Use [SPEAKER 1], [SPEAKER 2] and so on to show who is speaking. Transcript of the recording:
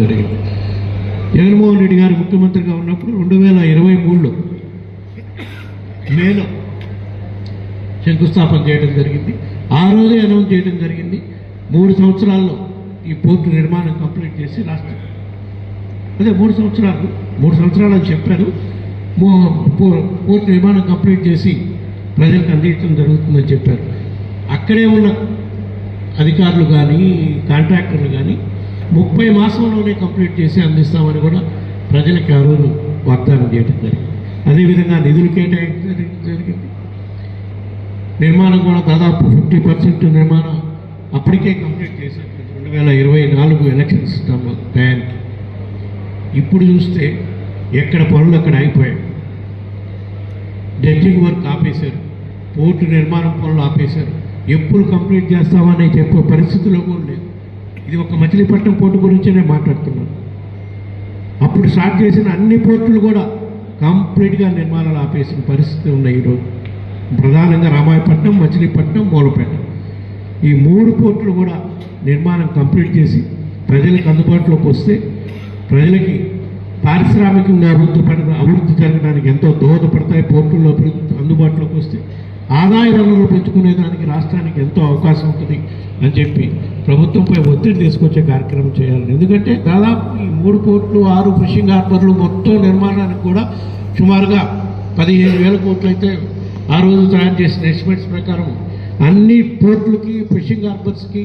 [SPEAKER 1] జరిగింది. జగన్మోహన్ రెడ్డి గారు ముఖ్యమంత్రిగా ఉన్నప్పుడు 2023లో మేలో శంకుస్థాపన చేయడం జరిగింది. ఆ రోజే అనౌన్స్ చేయడం జరిగింది 3 సంవత్సరాల్లో ఈ పోర్టు నిర్మాణం కంప్లీట్ చేసి రాష్ట్రం అదే 3 సంవత్సరాలు అని చెప్పారు. పోర్టు నిర్మాణం కంప్లీట్ చేసి ప్రజలకు అందించడం జరుగుతుందని చెప్పారు. అక్కడే ఉన్న అధికారులు కానీ కాంట్రాక్టర్లు కానీ 30 మాసంలోనే కంప్లీట్ చేసి అందిస్తామని కూడా ప్రజలకు ఆ రోజు వాగ్దానం చేయడం జరిగింది. అదేవిధంగా నిధులు కేటాయించడం జరిగింది. నిర్మాణం కూడా దాదాపు 50% నిర్మాణం అప్పటికే కంప్లీట్ చేశారు 2024 ఎలక్షన్స్ టయానికి. ఇప్పుడు చూస్తే ఎక్కడ పనులు అక్కడ ఆగిపోయాయి. డ్రెడ్జింగ్ వర్క్ ఆపేశారు, పోర్టు నిర్మాణం పనులు ఆపేశారు. ఎప్పుడు కంప్లీట్ చేస్తామని చెప్పే పరిస్థితిలో కూడా లేదు. ఇది ఒక మచిలీపట్నం పోర్టు గురించే నేను మాట్లాడుతున్నాను. అప్పుడు స్టార్ట్ చేసిన అన్ని పోర్టులు కూడా కంప్లీట్గా నిర్మాణాలు ఆపేసిన పరిస్థితి ఉన్నాయి ఈరోజు. ప్రధానంగా రామాయపట్నం, మచిలీపట్నం, మూలపేట ఈ 3 పోర్టులు కూడా నిర్మాణం కంప్లీట్ చేసి ప్రజలకు అందుబాటులోకి వస్తే ప్రజలకి పారిశ్రామికంగా అభివృద్ధి జరగడానికి ఎంతో దోహదపడతాయి. పోర్టుల్లో అందుబాటులోకి వస్తే ఆదాయ వనరులు పెంచుకునేదానికి రాష్ట్రానికి ఎంతో అవకాశం ఉంటుంది అని చెప్పి ప్రభుత్వంపై ఒత్తిడి తీసుకొచ్చే కార్యక్రమం చేయాలి. ఎందుకంటే దాదాపు ఈ 3 పోర్టులు 6 ఫిషింగ్ హార్బర్లు మొత్తం నిర్మాణానికి కూడా సుమారుగా 15,000 కోట్లు అయితే ఆ రోజు తయారు చేసిన ఎస్టిమేట్స్ ప్రకారం అన్ని పోర్టులకి ఫిషింగ్ హార్బర్స్కి